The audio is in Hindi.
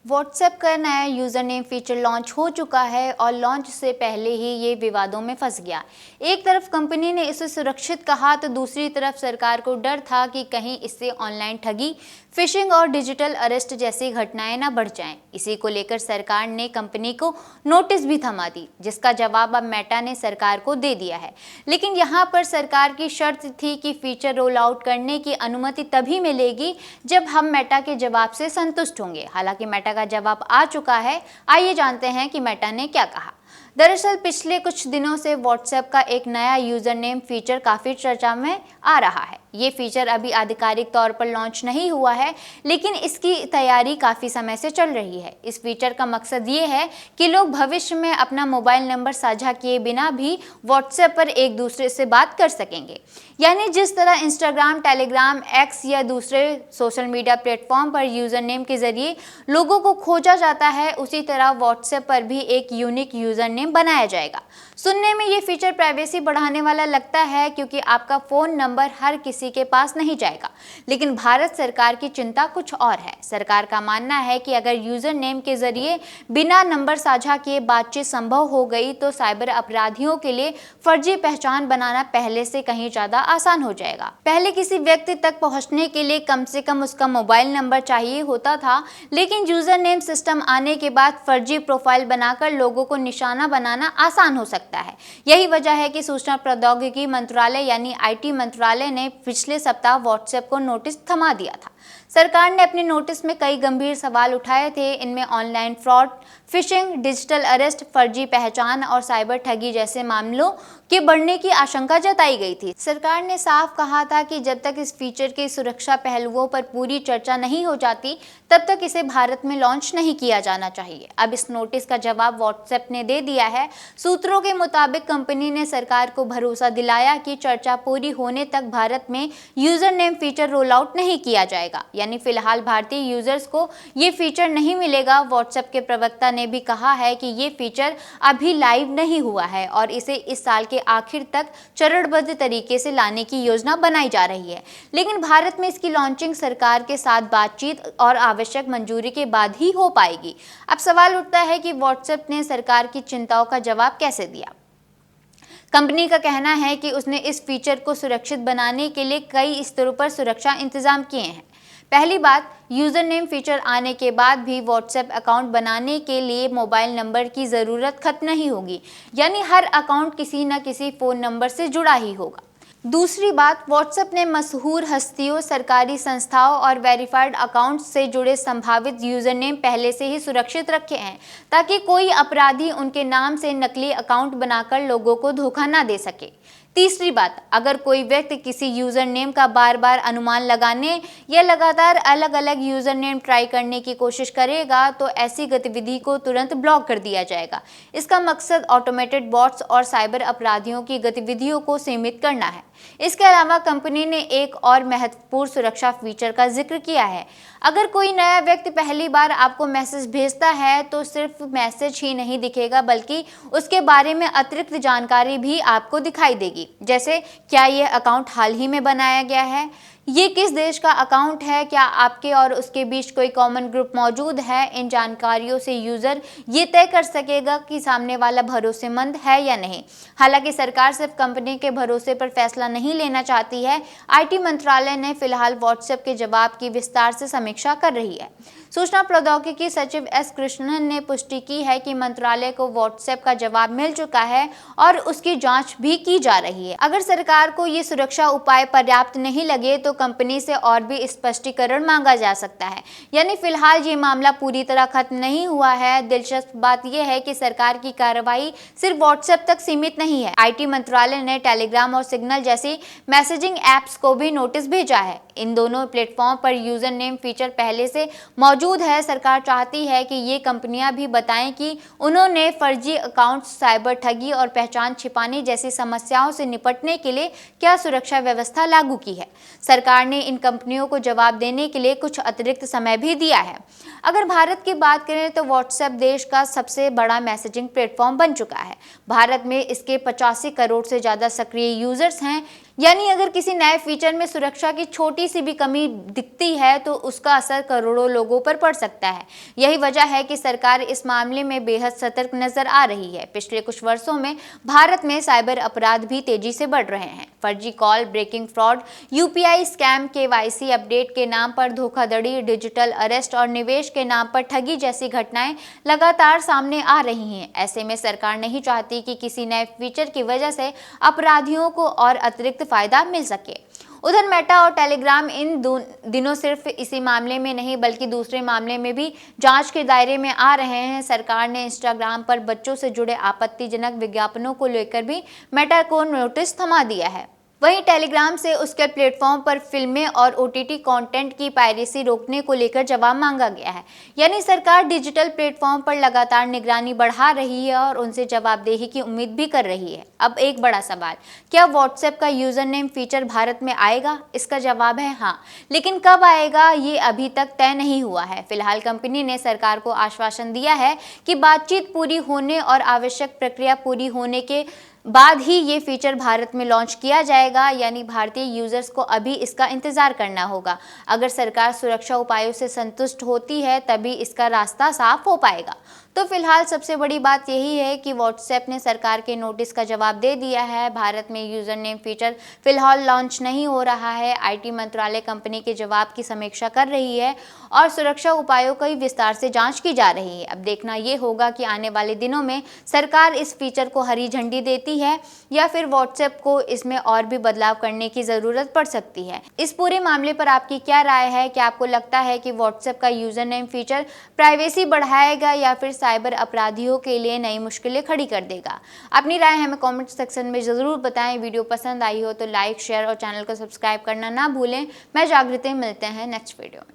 व्हाट्सएप का नया यूज़र नेम फीचर लॉन्च हो चुका है और लॉन्च से पहले ही ये विवादों में फंस गया। एक तरफ कंपनी ने इसे सुरक्षित कहा तो दूसरी तरफ सरकार को डर था कि कहीं इससे ऑनलाइन ठगी, फिशिंग और डिजिटल अरेस्ट जैसी घटनाएं न बढ़ जाएं। इसी को लेकर सरकार ने कंपनी को नोटिस भी थमा दी, जिसका जवाब अब मेटा ने सरकार को दे दिया है। लेकिन यहाँ पर सरकार की शर्त थी कि फीचर रोल आउट करने की अनुमति तभी मिलेगी जब हम मेटा के जवाब से संतुष्ट होंगे। हालांकि मेटा का जवाब आ चुका है। आइए जानते हैं कि मेटा ने क्या कहा। दरअसल पिछले कुछ दिनों से व्हाट्सएप का एक नया यूजर नेम फीचर काफी चर्चा में आ रहा है। ये फीचर अभी आधिकारिक तौर पर लॉन्च नहीं हुआ है, लेकिन इसकी तैयारी काफी समय से चल रही है। इस फीचर का मकसद ये है कि लोग भविष्य में अपना मोबाइल नंबर साझा किए बिना भी व्हाट्सएप पर एक दूसरे से बात कर सकेंगे। यानी जिस तरह इंस्टाग्राम, टेलीग्राम, एक्स या दूसरे सोशल मीडिया प्लेटफॉर्म पर यूजर नेम के जरिए लोगों को खोजा जाता है, उसी तरह व्हाट्सएप पर भी एक यूनिक यूजर नेम बनाया जाएगा। सुनने में ये फीचर प्राइवेसी बढ़ाने वाला लगता है, क्योंकि आपका फोन नंबर हर किसी के पास नहीं जाएगा। लेकिन भारत सरकार की चिंता कुछ और है। सरकार का मानना है कि अगर यूजर नेम के जरिए बिना नंबर साझा किए बातचीत संभव हो गई तो साइबर अपराधियों के लिए फर्जी पहचान बनाना पहले से कहीं ज्यादा आसान हो जाएगा। पहले किसी व्यक्ति तक पहुंचने के लिए कम से कम उसका मोबाइल नंबर चाहिए होता था, लेकिन यूजर नेम सिस्टम आने के बाद फर्जी प्रोफाइल बनाकर लोगों को निशाना बनाना आसान हो सकता है। यही वजह है कि सूचना प्रौद्योगिकी मंत्रालय यानी आईटी मंत्रालय ने पिछले सप्ताह व्हाट्सएप को नोटिस थमा दिया था। सरकार ने अपने नोटिस में कई गंभीर सवाल उठाए थे। इनमें online fraud, fishing, digital arrest, फर्जी पहचान और साइबर ठगी जैसे मामलों के बढ़ने की आशंका जताई गई थी। सरकार ने साफ कहा था कि जब तक इस फीचर के सुरक्षा पहलुओं पर पूरी चर्चा नहीं हो जाती, तब तक इसे भारत में लॉन्च नहीं किया जाना चाहिए। अब इस नोटिस का जवाब व्हाट्सएप ने दे दिया है। सूत्रों के मुताबिक कंपनी ने सरकार को भरोसा दिलाया कि चर्चा पूरी होने तक भारत में user name feature roll out नहीं किया जाएगा। यानी फिलहाल भारतीय यूजर्स को ये फीचर नहीं मिलेगा। व्हाट्सएप के प्रवक्ता ने भी कहा है कि ये फीचर अभी लाइव नहीं हुआ है और इसे इस साल के आखिर तक चरणबद्ध तरीके से लाने की योजना बनाई जा रही है। लेकिन भारत में इसकी लॉन्चिंग सरकार के साथ बातचीत और आवश्यक मंजूरी के बाद ही हो पाएगी। अब सवाल उठता है कि व्हाट्सएप ने सरकार की चिंताओं का जवाब कैसे दिया। कंपनी का कहना है कि उसने इस फीचर को सुरक्षित बनाने के लिए कई स्तरों पर सुरक्षा इंतजाम किए हैं। पहली बात, यूजर नेम फीचर आने के बाद भी व्हाट्सएप अकाउंट बनाने के लिए मोबाइल नंबर की ज़रूरत खत्म नहीं होगी। यानी हर अकाउंट किसी न किसी फ़ोन नंबर से जुड़ा ही होगा। दूसरी बात, व्हाट्सएप ने मशहूर हस्तियों, सरकारी संस्थाओं और वेरीफाइड अकाउंट्स से जुड़े संभावित यूजर नेम पहले से ही सुरक्षित रखे हैं, ताकि कोई अपराधी उनके नाम से नकली अकाउंट बनाकर लोगों को धोखा ना दे सके। तीसरी बात, अगर कोई व्यक्ति किसी यूजर नेम का बार बार अनुमान लगाने या लगातार अलग अलग यूजर नेम ट्राई करने की कोशिश करेगा तो ऐसी गतिविधि को तुरंत ब्लॉक कर दिया जाएगा। इसका मकसद ऑटोमेटेड बॉट्स और साइबर अपराधियों की गतिविधियों को सीमित करना है। इसके अलावा कंपनी ने एक और महत्वपूर्ण सुरक्षा फीचर का जिक्र किया है। अगर कोई नया व्यक्ति पहली बार आपको मैसेज भेजता है तो सिर्फ मैसेज ही नहीं दिखेगा, बल्कि उसके बारे में अतिरिक्त जानकारी भी आपको दिखाई देगी। जैसे, क्या यह अकाउंट हाल ही में बनाया गया है, ये किस देश का अकाउंट है, क्या आपके और उसके बीच कोई कॉमन ग्रुप मौजूद है। इन जानकारियों से यूजर ये तय कर सकेगा कि सामने वाला भरोसेमंद है या नहीं। हालांकि सरकार सिर्फ कंपनी के भरोसे पर फैसला नहीं लेना चाहती है। आईटी मंत्रालय ने फिलहाल व्हाट्सएप के जवाब की विस्तार से समीक्षा कर रही है। सूचना प्रौद्योगिकी सचिव एस कृष्णन ने पुष्टि की है कि मंत्रालय को व्हाट्सएप का जवाब मिल चुका है और उसकी जांच भी की जा रही है। अगर सरकार को ये सुरक्षा उपाय पर्याप्त नहीं लगे तो कंपनी से और भी स्पष्टीकरण मांगा जा सकता है। यानी फिलहाल ये मामला पूरी तरह खत्म नहीं हुआ है। दिलचस्प बात यह है कि सरकार की कार्रवाई सिर्फ व्हाट्सएप तक सीमित नहीं है। आईटी मंत्रालय ने टेलीग्राम और सिग्नल जैसी मैसेजिंग ऐप्स को भी नोटिस भेजा है। इन दोनों प्लेटफॉर्म पर यूजर नेम फीचर पहले से मौजूद है। सरकार चाहती है कि ये कंपनियां भी बताएं कि उन्होंने फर्जी अकाउंट्स, साइबर ठगी और पहचान छिपाने जैसी समस्याओं से निपटने के लिए क्या सुरक्षा व्यवस्था लागू की है। सरकार ने इन कंपनियों को जवाब देने के लिए कुछ अतिरिक्त समय भी दिया है। अगर भारत की बात करें तो व्हाट्सएप देश का सबसे बड़ा मैसेजिंग प्लेटफॉर्म बन चुका है। भारत में इसके 85 करोड़ से ज़्यादा सक्रिय यूजर्स हैं। यानी अगर किसी नए फीचर में सुरक्षा की छोटी सी भी कमी दिखती है तो उसका असर करोड़ों लोगों पर पड़ सकता है। यही वजह है कि सरकार इस मामले में बेहद सतर्क नजर आ रही है। पिछले कुछ वर्षों में भारत में साइबर अपराध भी तेजी से बढ़ रहे हैं। फर्जी call, breaking fraud, UPI scam, KYC update के नाम पर धोखाधड़ी, डिजिटल अरेस्ट और निवेश के नाम पर ठगी जैसी घटनाएं लगातार सामने आ रही हैं। ऐसे में सरकार नहीं चाहती कि किसी नए फीचर की वजह से अपराधियों को और अतिरिक्त फायदा मिल सके। उधर मेटा और टेलीग्राम इन दिनों सिर्फ इसी मामले में नहीं बल्कि दूसरे मामले में भी जांच के दायरे में आ रहे हैं। सरकार ने इंस्टाग्राम पर बच्चों से जुड़े आपत्तिजनक विज्ञापनों को लेकर भी मेटा को नोटिस थमा दिया है। वहीं टेलीग्राम से उसके प्लेटफॉर्म पर फिल्में और ओटीटी कंटेंट की पायरेसी रोकने को लेकर जवाब मांगा गया है। यानी सरकार डिजिटल प्लेटफॉर्म पर लगातार निगरानी बढ़ा रही है और उनसे जवाबदेही की उम्मीद भी कर रही है। अब एक बड़ा सवाल, क्या व्हाट्सएप का यूजर नेम फीचर भारत में आएगा? इसका जवाब है हाँ, लेकिन कब आएगा ये अभी तक तय नहीं हुआ है। फिलहाल कंपनी ने सरकार को आश्वासन दिया है कि बातचीत पूरी होने और आवश्यक प्रक्रिया पूरी होने के बाद ही ये फीचर भारत में लॉन्च किया जाएगा। यानी भारतीय यूजर्स को अभी इसका इंतजार करना होगा। अगर सरकार सुरक्षा उपायों से संतुष्ट होती है तभी इसका रास्ता साफ हो पाएगा। तो फिलहाल सबसे बड़ी बात यही है कि व्हाट्सएप ने सरकार के नोटिस का जवाब दे दिया है। भारत में यूजर नेम फीचर फिलहाल लॉन्च नहीं हो रहा है। आईटी मंत्रालय कंपनी के जवाब की समीक्षा कर रही है और सुरक्षा उपायों की विस्तार से जांच की जा रही है। अब देखना ये होगा कि आने वाले दिनों में सरकार इस फीचर को हरी झंडी देती है या फिर व्हाट्सएप को इसमें और भी बदलाव करने की जरूरत पड़ सकती है। इस पूरे मामले पर आपकी क्या राय है? क्या आपको लगता है कि व्हाट्सएप का यूजर नेम फीचर प्राइवेसी बढ़ाएगा या फिर साइबर अपराधियों के लिए नई मुश्किलें खड़ी कर देगा? अपनी राय हमें कमेंट सेक्शन में जरूर बताएं। वीडियो पसंद आई हो तो लाइक, शेयर और चैनल को सब्सक्राइब करना ना भूलें। मैं जागृति, मिलते हैं नेक्स्ट वीडियो में।